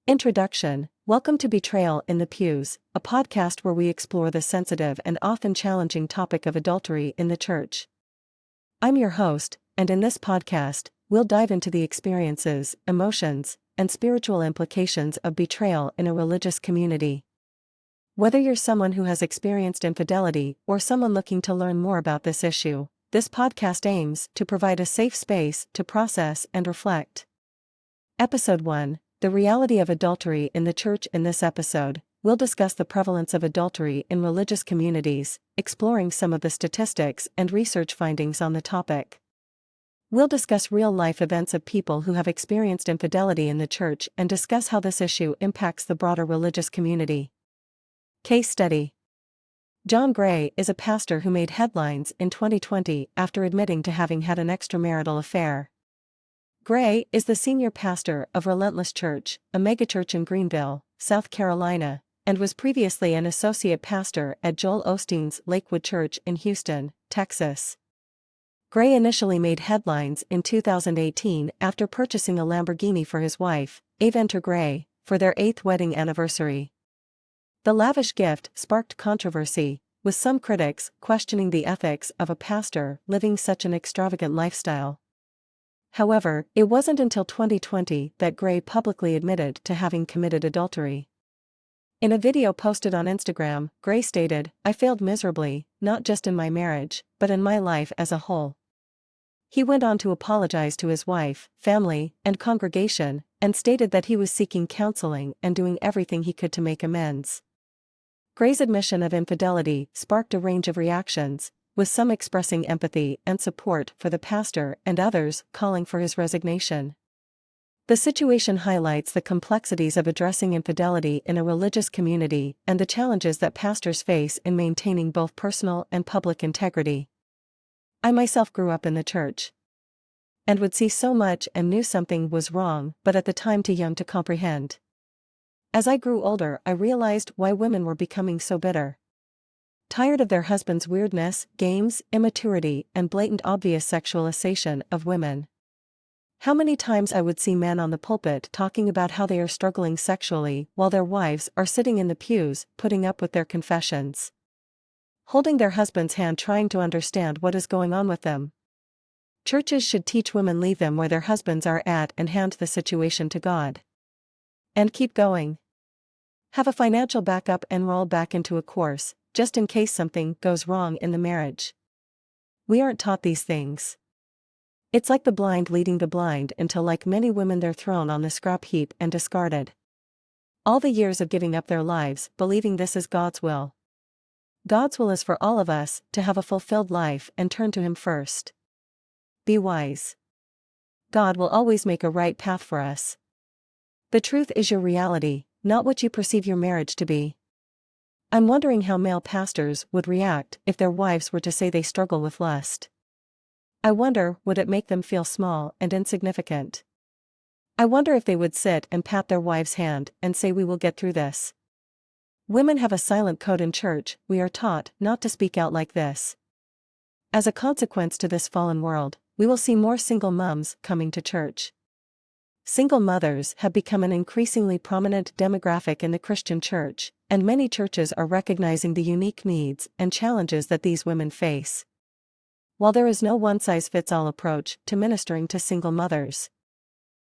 Introduction. Welcome to Betrayal in the Pews, a podcast where we explore the sensitive and often challenging topic of adultery in the church. I'm your host, and in this podcast, we'll dive into the experiences, emotions, and spiritual implications of betrayal in a religious community. Whether you're someone who has experienced infidelity or someone looking to learn more about this issue, this podcast aims to provide a safe space to process and reflect. Episode 1. The reality of adultery in the church. In this episode, we'll discuss the prevalence of adultery in religious communities, exploring some of the statistics and research findings on the topic. We'll discuss real-life events of people who have experienced infidelity in the church and discuss how this issue impacts the broader religious community. Case study. John Gray is a pastor who made headlines in 2020 after admitting to having had an extramarital affair. Gray is the senior pastor of Relentless Church, a megachurch in Greenville, South Carolina, and was previously an associate pastor at Joel Osteen's Lakewood Church in Houston, Texas. Gray initially made headlines in 2018 after purchasing a Lamborghini for his wife, Aventer Gray, for their 8th wedding anniversary. The lavish gift sparked controversy, with some critics questioning the ethics of a pastor living such an extravagant lifestyle. However, it wasn't until 2020 that Gray publicly admitted to having committed adultery. In a video posted on Instagram, Gray stated, "I failed miserably, not just in my marriage, but in my life as a whole." He went on to apologize to his wife, family, and congregation, and stated that he was seeking counseling and doing everything he could to make amends. Gray's admission of infidelity sparked a range of reactions, with some expressing empathy and support for the pastor and others calling for his resignation. The situation highlights the complexities of addressing infidelity in a religious community and the challenges that pastors face in maintaining both personal and public integrity. I myself grew up in the church and would see so much and knew something was wrong, but at the time too young to comprehend. As I grew older, I realized why women were becoming so bitter. Tired of their husbands' weirdness, games, immaturity, and blatant obvious sexualization of women. How many times I would see men on the pulpit talking about how they are struggling sexually while their wives are sitting in the pews, putting up with their confessions. Holding their husband's hand, trying to understand what is going on with them. Churches should teach women leave them where their husbands are at and hand the situation to God. And keep going. Have a financial backup and roll back into a course, just in case something goes wrong in the marriage. We aren't taught these things. It's like the blind leading the blind until, like many women, they're thrown on the scrap heap and discarded. All the years of giving up their lives, believing this is God's will. God's will is for all of us to have a fulfilled life and turn to Him first. Be wise. God will always make a right path for us. The truth is your reality, not what you perceive your marriage to be. I'm wondering how male pastors would react if their wives were to say they struggle with lust. I wonder, would it make them feel small and insignificant? I wonder if they would sit and pat their wife's hand and say, "We will get through this." Women have a silent code in church. We are taught not to speak out like this. As a consequence to this fallen world, we will see more single moms coming to church. Single mothers have become an increasingly prominent demographic in the Christian church, and many churches are recognizing the unique needs and challenges that these women face. While there is no one-size-fits-all approach to ministering to single mothers,